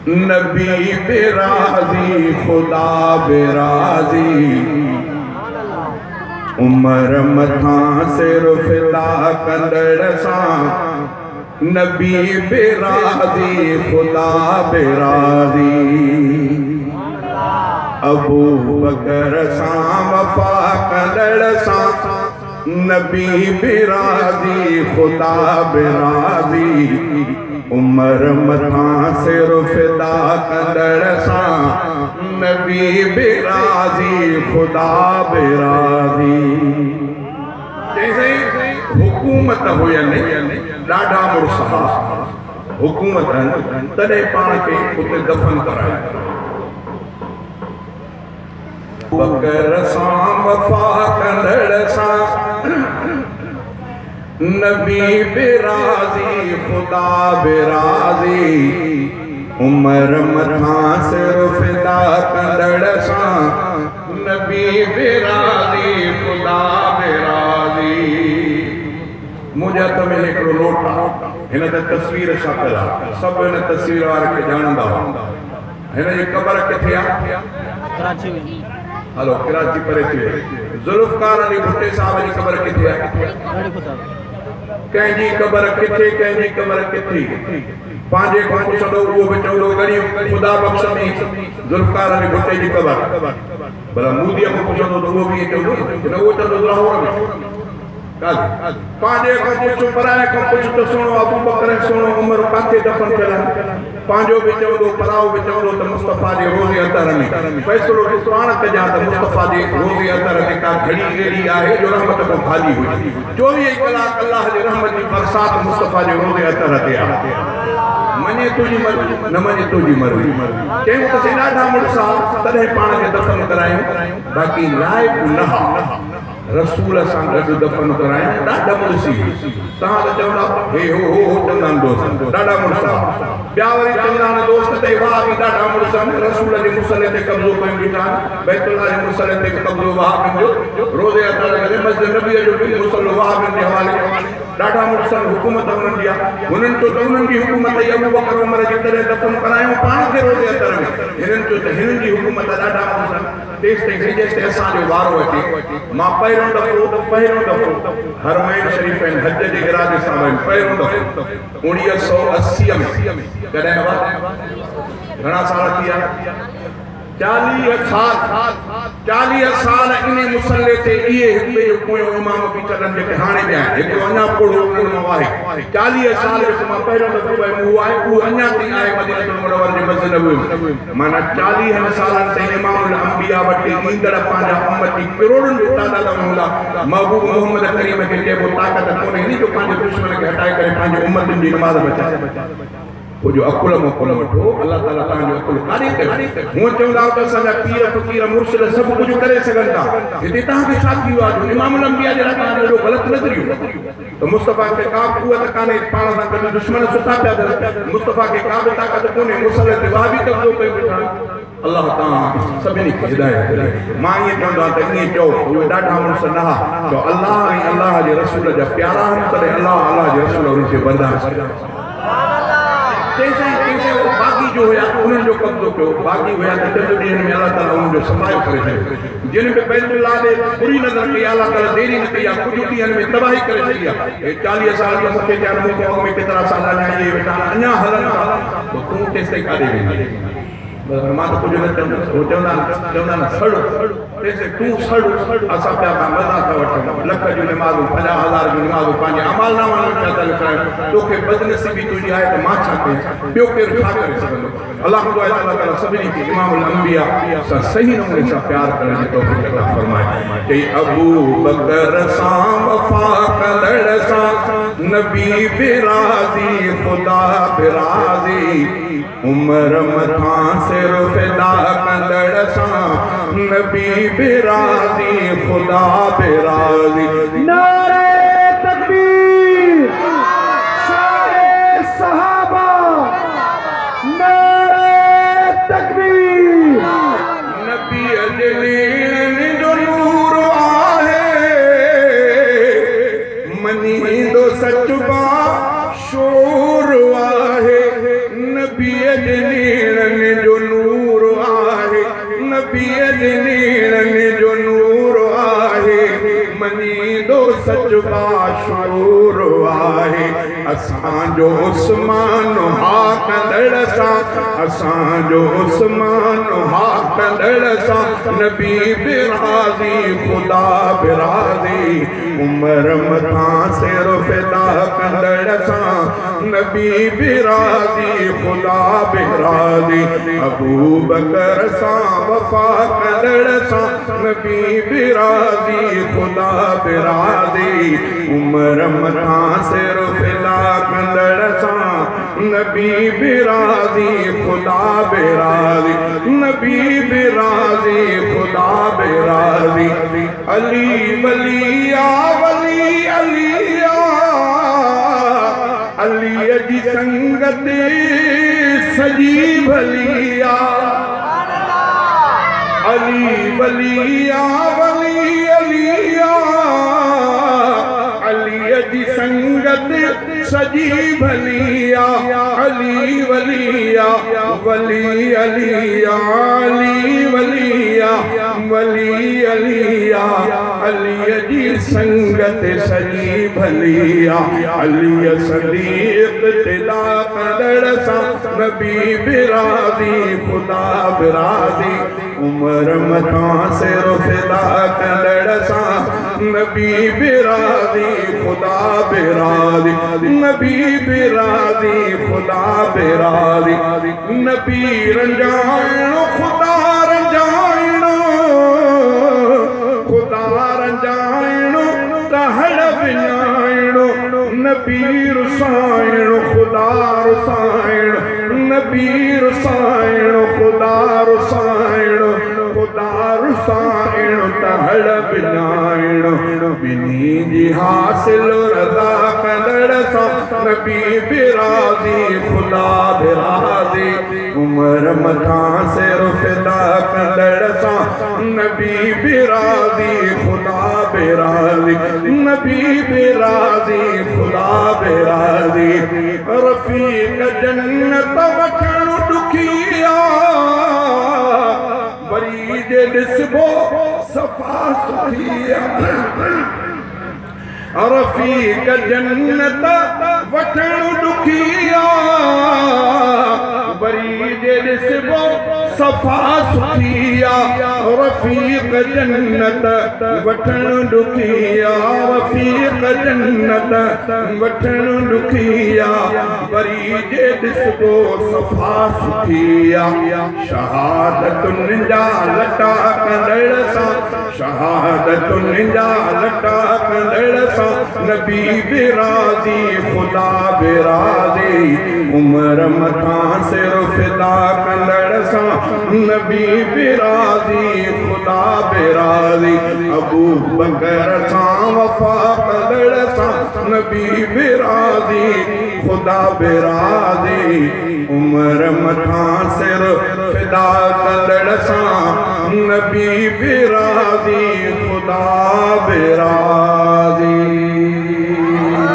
नबी बेराजी खुदा बेराजी उमर मथा सिर फिदा कंदड़ सां नबी बेराजी खुदा बेराजी अबू बकर सां वफा कंदड़ सां नबी बेराजी खुदा बेराजी उमर मथा सिर फिदा कंदड़ सां नबी बेराजी खुदा बेराजी हुकूमत हुयनि ॾाढा मुड़ुस हुकूमत तॾहिं पाण खे उते दफ़न करायो बकर सां वफा कंदड़ सां नबी बेराजी खुदा बेराजी उमर मथा सिर फिदा कंदड़ सां नबी बेराजी खुदा बेराजी मुंहिंजे हथ में हिकिड़ो नोट आहे हिन ते तस्वीर छापियल आहे सभु हिन तस्वीर वारे खे ॼाणंदा हुआ हिन जी क़बर किथे आहे कराची में हलो कराची परे थी वई ज़ुल्फ़कार अली भुट्टे साहब जी क़बर किथे आहे कंहिंजी क़बर किथे कंहिंजी क़बर किथे पंहिंजे खां पुछंदो उहो बि चवंदो ग़रीब ख़ुदा बख़्शनी ज़ुल्फ़कार अली भुट्टे जी क़बर भला मोदीअ खां पुछंदो त उहो बि चवंदो उहो चवंदो लाहौर में पंहिंजे खां पुछो पराए खां पुछ त सुहिणो अबू बकर सुहिणो उमर किथे दफ़न कयल पंहिंजो बि चवंदो पराओ बि चवंदो त मुस्तफ़ा जे रोज़े अतर में फ़ैसिलो पाण कजां त मुस्तफ़ा जे रोज़े अतर ते का घड़ी अहिड़ी आहे जो रहमत खां ख़ाली हुई 24 कलाक अल्लाह जे रहमत जी बरसात मुस्तफ़ा जे रोज़े अतर ते आहे मञे तुंहिंजी मर्ज़ी न मञे तुंहिंजी मर्ज़ी चयूं त से ॾाढा मुड़ुस तॾहिं पाण खे दफ़न करायूं बाक़ी लाइक़ न रसूल सां गॾु दफ़न करायूं ॾाढा मुड़ुस तव्हां त चवंदा हे हो चवंदा आहिनि दोस्त ॾाढा मुड़ुस ॿिया वरी चवंदा आहिनि दोस्त ते वाह बि ॾाढा मुड़ुस आहिनि रसूल जे मुसले ते कब्ज़ो कयूं बीठा बैतुल्लाह जे मुसले ते कब्ज़ो वहाबिन जो रोज़े अतर करे मस्जिद नबीअ जो बि मुसलो वहाबिन जे हवाले ॾाढा मुड़ुस हुकूमत उन्हनि जी आहे हुननि चयो त उन्हनि जी हुकूमत अबू बकर उमर जी तॾहिं दफ़न करायूं पाण खे रोज़े अतर में हिननि चयो त हिननि जी हुकूमत ॾाढा मुड़ुस तेसिताईं जेसिताईं असांजो वारो अचे मां पहिरियों दफ़ो हरमैन शरीफ़ आहिनि हज जे इरादे सां वयुमि पहिरियों दफ़ो 1980 में कॾहिं घणा साल थी विया 40 साल इन मुसले ते इहे हिकु जो पोयों इमाम बि चलनि जेके हाणे बि आहिनि हिकिड़ो अञा पोड़ो इमाम आहे 40 साल जो मां पहिरियों दफ़ो वयुमि उहो आहे उहो अञा ताईं आहे मदीनतुल मुनव्वर जे मस्जिद में माना 40 सालनि ताईं इमामुल अंबिया वटि ईंदड़ पंहिंजा उम्मती करोड़नि जी तादाद में हूंदा महबूब मोहम्मद करीम खे चइबो ताक़त कोन्हे इन जो पंहिंजे दुश्मन खे हटाए करे पंहिंजे उम्मतुनि जी नमाज़ बचाए वो जो अकुल मोकुल वठो अल्लाह ताला तव्हांजो अकुल काॾे कयो हूअं चवंदा त असांजा पीर फ़क़ीर मुर्शिद सभु कुझु करे सघनि था हिते तव्हांखे छा थी वियो आहे इमामुल अंबिया जे लाइ तव्हां एॾो ग़लति नज़रियो त मुस्तफ़ा खे का क़ुवत कान्हे पाण सां गॾु दुश्मन सुठा पिया थियनि मुस्तफ़ा खे का बि ताक़त कोन्हे मुसले ते वाह बि कब्ज़ो कयो वेठा अल्लाह तव्हां सभिनी खे हिदायत करे मां ईअं चवंदो आहियां त ईअं चओ उहे ॾाढा मुड़ुस न हा चओ अल्लाह ऐं अल्लाह जे रसूल जा प्यारा आहिनि तॾहिं अल्लाह जे रसूल उन्हनि खे बर्दाश्त कयो जैसे वो बागी जो हुआ उन्होंने जो कब्जो कयो बागी हुआ त चंद ॾींहंनि में अल्लाह ताला उन्हनि जो सफ़ायो करे छॾियो जिन में बैतुल्लाह ॾे बुरी नज़र कई अल्लाह ताला देरी न कई आहे कुझु ॾींहंनि में तबाही करे छॾी आहे 40 साल जो मूंखे चयो मूंखे अॻु में केतिरा साल अञा इहे वेठा अञा हलनि था त तूं केसिताईं काॾे वेंदी मां त कुझु न चवंदुसि उहो चवंदा न सड़ो तेसिताईं तूं सड़ो असां पिया था मज़ा था वठूं लख जूं निमाज़ूं 50,000 जूं निमाज़ूं पंहिंजे अमालनामा में पिया था लिखाइनि तोखे बदनसीबी तुंहिंजी आहे त मां छा कयां ॿियो केरु छा करे सघंदो अल्लाह ताला सभिनी खे इमामुल अंबिया सां सही नमूने सां प्यार करण जी तौफ़ीक़ अता फरमाए चई अबू बकर सां वफ़ा कंदड़ सां नबी बेराज़ी खुदा बेराज़ी उमर मथा सिर फिदा कंदड़ सां नबी बेराज़ी खुदा बेराज़ी नारे तकबीर शारे सहाबा नारे तकबीर नबी अजलीन जो नूर आहे मनी दो सच बा शोर आहे नबी नबीअ जे नेड़नि जो नूर आहे नबीअ जे नेड़नि जो नूर आहे मञींदो सच बाशूर आहे असांजो उस्मान हा कंदड़ सां असांजो उस्मान हा कंदड़ सां नबी बि राज़ी ख़ुदा बि राज़ी उमर मथां सिर फिदा कंदड़ सां नबी बि राज़ी ख़ुदा बि राज़ी अबू बकर सां वफ़ा कंदड़ सां नबी बि राज़ी ख़ुदा बि राज़ी उमर मथां सिर फिदा कंदड़ सां नबी बि राज़ी ख़ुदा बि राज़ी नबी बि राज़ी ख़ुदा बि राज़ी अली वलिया वली अलिया अलीअ जी संगत सजी भलिया अली वलिया वली अलिया अलीअ जी संगत सजी भलिया अली वलिया वली अलिया अली वलिया वली अलिया अलीअ जी संगत सजी भलिया अलीअ सदीक़ तिला कंदड़ सां नबी बि राज़ी ख़ुदा बि राज़ी उमर मथां सिर फिदा कंदड़ सां नबी बि राज़ी ख़ुदा बि राज़ी नबी बि राज़ी ख़ुदा बि राज़ी नबी रंजाइणो ख़ुदा रंजाइणो ख़ुदा रंजाइणो तहड़ विञाइणो नबी रुसाइणो ख़ुदा रुसाइणो नबी रुसाइणो ख़ुदा रुसाइणो ख़ुदा रुसाइणो तहड़ विञाइणो ॿिन्ही जी हासिल रज़ा कंदड़ सां नबी बि राज़ी ख़ुदा बि राज़ी उमर मथां सिर फिदा कंदड़ सां नबी बि राज़ी ख़ुदा बि राज़ी नबी बि राज़ी ख़ुदा बि राज़ी रफ़ीक़ जन्नत वठणु ॾुखिया वरी जे ॾिसबो सफ़ा सुठिया रफ़ीक़ जन्नत वठणु ॾुखिया वरी जे ॾिसबो सफ़ा सुठिया रफ़ीक़ जन्नत वठणु ॾुखिया रफ़ीक़ जन्नत वठणु ॾुखिया वरी जे ॾिसबो सफ़ा सुठिया शहादतुनि जा लटा कंदड़ सां शहादतुनि जा लटा कंदड़ सां नबी बि राज़ी ख़ुदा बि राज़ी उमर मथां सिर फिदा कंदड़ सां नबी बि राज़ी ख़ुदा बि राज़ी अबू बकर सां वफ़ा कंदड़ सां नबी बि राज़ी ख़ुदा बि राज़ी उमर मथां सिर फिदा कंदड़ सां नबी बि राज़ी ख़ुदा